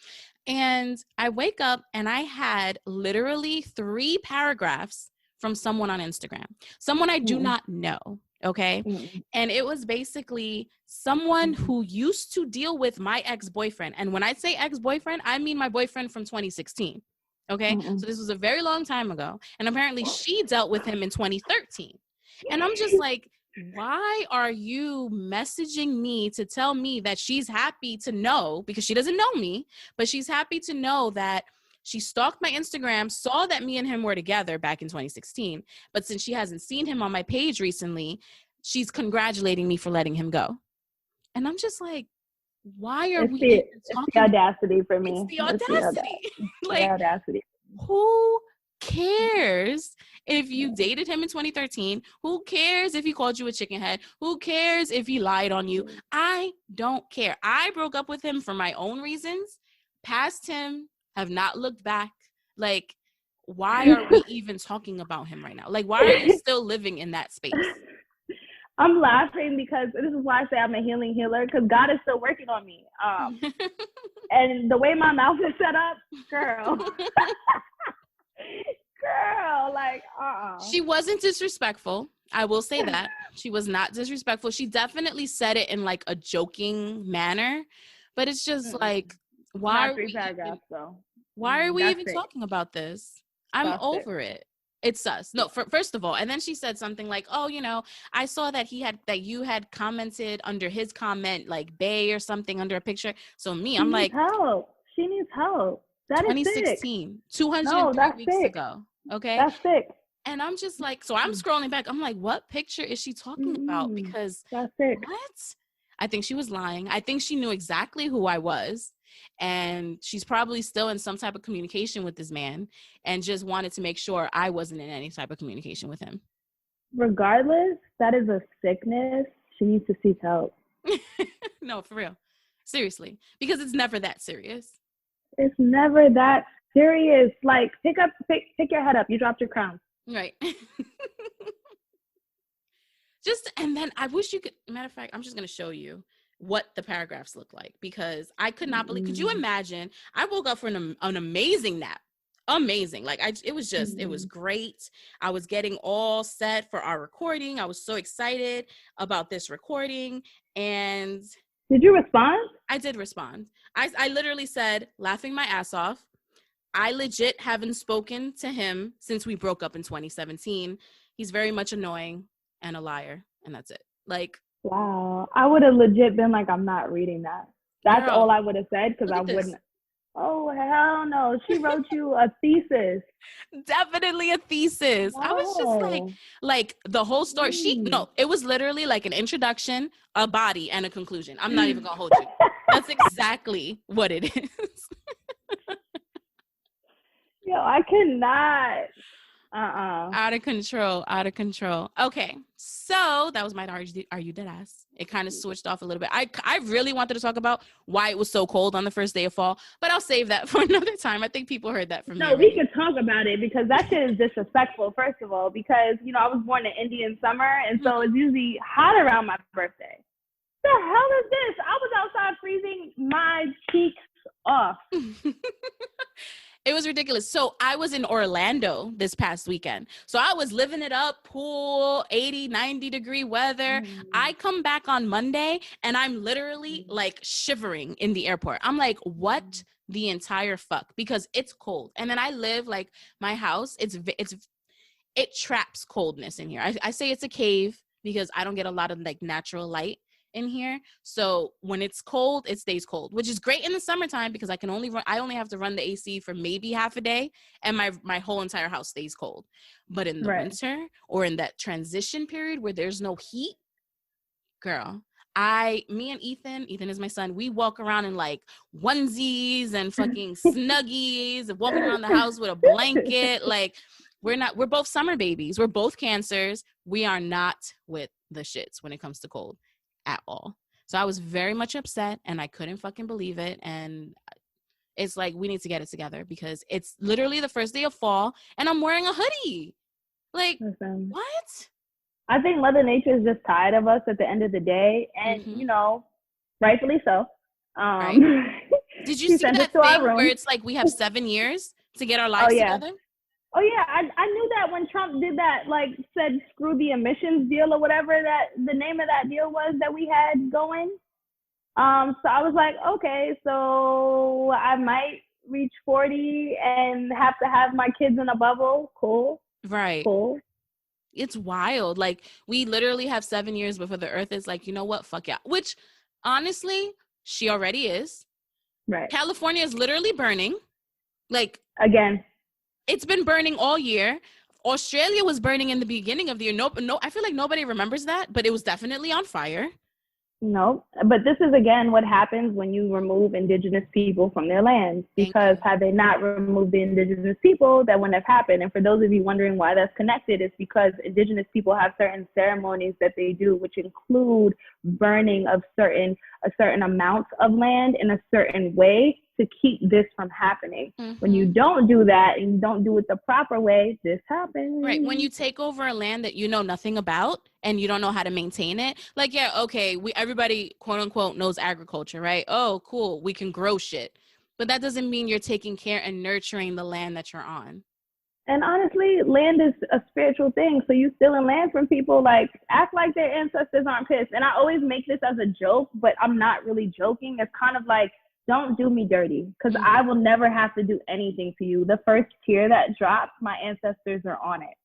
S2: And I wake up and I had literally 3 paragraphs from someone on Instagram, someone I do not know. Okay. And it was basically someone who used to deal with my ex-boyfriend. And when I say ex-boyfriend, I mean my boyfriend from 2016. Okay. So this was a very long time ago. And apparently she dealt with him in 2013. And I'm just like, why are you messaging me to tell me that she's happy to know, because she doesn't know me, but she's happy to know that she stalked my Instagram, saw that me and him were together back in 2016, but since she hasn't seen him on my page recently, she's congratulating me for letting him go. And I'm just like, why are we even talking?
S3: It's the audacity for me.
S2: It's the audacity. Like,
S3: the audacity.
S2: Who cares if you dated him in 2013? Who cares if he called you a chicken head? Who cares if he lied on you? I don't care. I broke up with him for my own reasons. Past him, have not looked back. Like, why are we even talking about him right now? Like, why are you still living in that space?
S3: I'm laughing because this is why I say I'm a healing healer, because God is still working on me. And the way my mouth is set up, girl. Girl, like,
S2: She wasn't disrespectful. I will say that. She was not disrespectful. She definitely said it in like a joking manner, but it's just like, why are we even talking about this? I'm over it. It's us. No, first of all, and then she said something like, "Oh, I saw that you had commented under his comment like bae or something under a picture." So I'm like,
S3: help. She needs help. That
S2: 2016,
S3: is
S2: 203 weeks ago. Okay.
S3: That's sick.
S2: And I'm just like, so I'm scrolling back. I'm like, what picture is she talking about? Because
S3: that's sick.
S2: What? I think she was lying. I think she knew exactly who I was. And she's probably still in some type of communication with this man and just wanted to make sure I wasn't in any type of communication with him.
S3: Regardless, that is a sickness. She needs to seek help.
S2: No, for real. Seriously. Because it's never that serious.
S3: It's never that serious. Like, pick your head up. You dropped your crown.
S2: Right. And then I wish you could, matter of fact, I'm just going to show you what the paragraphs look like, because I could not believe, could you imagine? I woke up for an amazing nap. Amazing. Like it was great. I was getting all set for our recording. I was so excited about this recording. And
S3: did you respond?
S2: I did respond. I literally said, laughing my ass off, I legit haven't spoken to him since we broke up in 2017. He's very much annoying and a liar. And that's it. Like,
S3: wow. I would have legit been like, I'm not reading that. That's all I would have said, because I wouldn't. Oh, hell no. She wrote you a thesis.
S2: Definitely a thesis. Wow. I was just like the whole story. It was literally like an introduction, a body, and a conclusion. I'm not even going to hold you. That's exactly what it is.
S3: Yo, I cannot.
S2: Out of control. Okay, so that was my Are You Dead Ass? It kind of switched off a little bit. I really wanted to talk about why it was so cold on the first day of fall, but I'll save that for another time. I think people heard that from me.
S3: No, we could talk about it, because that shit is disrespectful, first of all, because, I was born in Indian summer, and so it's usually hot around my birthday. The hell is this? I was outside freezing my cheeks off.
S2: It was ridiculous. So I was in Orlando this past weekend. So I was living it up, pool, 80, 90 degree weather. I come back on Monday and I'm literally like shivering in the airport. I'm like, what the entire fuck? Because it's cold. And then I live like my house. It traps coldness in here. I say it's a cave because I don't get a lot of like natural light. in here. So when it's cold, it stays cold, which is great in the summertime because I only have to run the AC for maybe half a day and my whole entire house stays cold. But in the winter or in that transition period where there's no heat, girl, me and Ethan is my son, we walk around in like onesies and fucking snuggies and walking around the house with a blanket. Like we're both summer babies. We're both Cancers. We are not with the shits when it comes to cold at all. So I was very much upset and I couldn't fucking believe it. And it's like, we need to get it together because it's literally the first day of fall and I'm wearing a hoodie. Like, what?
S3: I think Mother Nature is just tired of us at the end of the day, and you know, rightfully so.
S2: Right. Did you see that thing where it's like we have 7 years to get our lives together?
S3: Oh yeah, I knew that when Trump did that, like said screw the emissions deal or whatever that the name of that deal was that we had going. So I was like, okay, so I might reach 40 and have to have my kids in a bubble. Cool.
S2: Right.
S3: Cool.
S2: It's wild. Like, we literally have 7 years before the earth is like, you know what? Fuck yeah. Which, honestly, she already is.
S3: Right.
S2: California is literally burning. Like,
S3: again,
S2: it's been burning all year. Australia was burning in the beginning of the year. No, I feel like nobody remembers that, but it was definitely on fire.
S3: No, but this is again what happens when you remove indigenous people from their lands, because had they not removed the indigenous people, that wouldn't have happened. And for those of you wondering why that's connected, it's because indigenous people have certain ceremonies that they do, which include burning of a certain amounts of land in a certain way to keep this from happening. When you don't do that and you don't do it the proper way, this happens.
S2: Right. When you take over a land that you know nothing about and you don't know how to maintain it, like, yeah, okay, everybody, quote unquote, knows agriculture, right? Oh, cool, we can grow shit. But that doesn't mean you're taking care and nurturing the land that you're on.
S3: And honestly, land is a spiritual thing. So you stealing land from people, like, act like their ancestors aren't pissed. And I always make this as a joke, but I'm not really joking. It's kind of like, don't do me dirty, because I will never have to do anything to you. The first tear that drops, my ancestors are on it.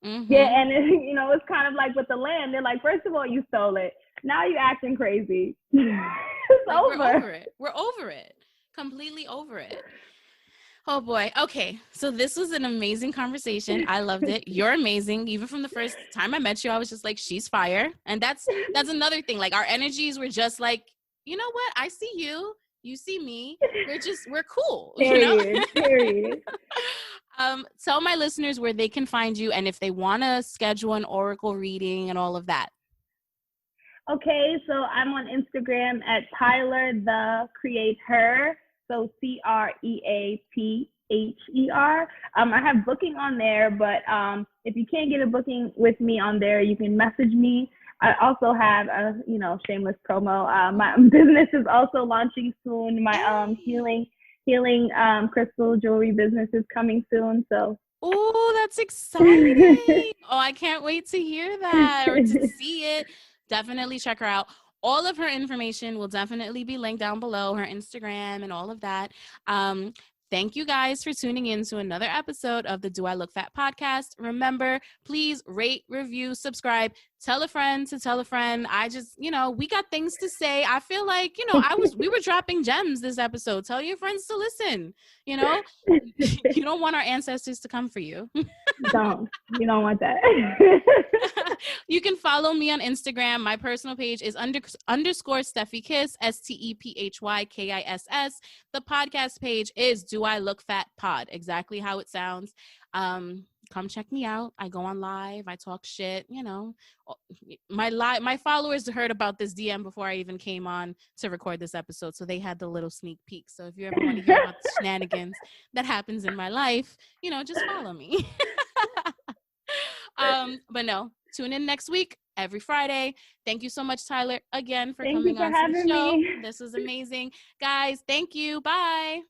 S3: Yeah, and you know, it's kind of like with the land. They're like, first of all, you stole it. Now you're acting crazy. It's like, over.
S2: We're over it. We're over it. Completely over it. Oh boy. Okay. So this was an amazing conversation. I loved it. You're amazing. Even from the first time I met you, I was just like, she's fire. And that's another thing. Like, our energies were just like, you know what? I see you. You see me. We're cool.
S3: Period. Period.
S2: Tell my listeners where they can find you and if they want to schedule an oracle reading and all of that.
S3: Okay, so I'm on Instagram at Tyler the CreateHER. So CreateHER. I have booking on there, but if you can't get a booking with me on there, you can message me. I also have a, shameless promo. My business is also launching soon. My healing crystal jewelry business is coming soon. So.
S2: Oh, that's exciting. Oh, I can't wait to hear that or to see it. Definitely check her out. All of her information will definitely be linked down below, her Instagram and all of that. Thank you guys for tuning in to another episode of the Do I Look Fat podcast. Remember, please rate, review, subscribe, tell a friend to tell a friend. I just, we got things to say. I feel like, we were dropping gems this episode. Tell your friends to listen, You don't want our ancestors to come for you.
S3: You don't want that.
S2: You can follow me on Instagram. My personal page is _SteffiKiss, StephyKiss. The podcast page is Do I Look Fat Pod, exactly how it sounds. Come check me out. I go on live. I talk shit. My followers heard about this DM before I even came on to record this episode, so they had the little sneak peek. So if you ever want to hear about the shenanigans that happens in my life, just follow me. But no, tune in next week, every Friday. Thank you so much, Tyler, again for coming on to the show. This was amazing. Guys, thank you. Bye.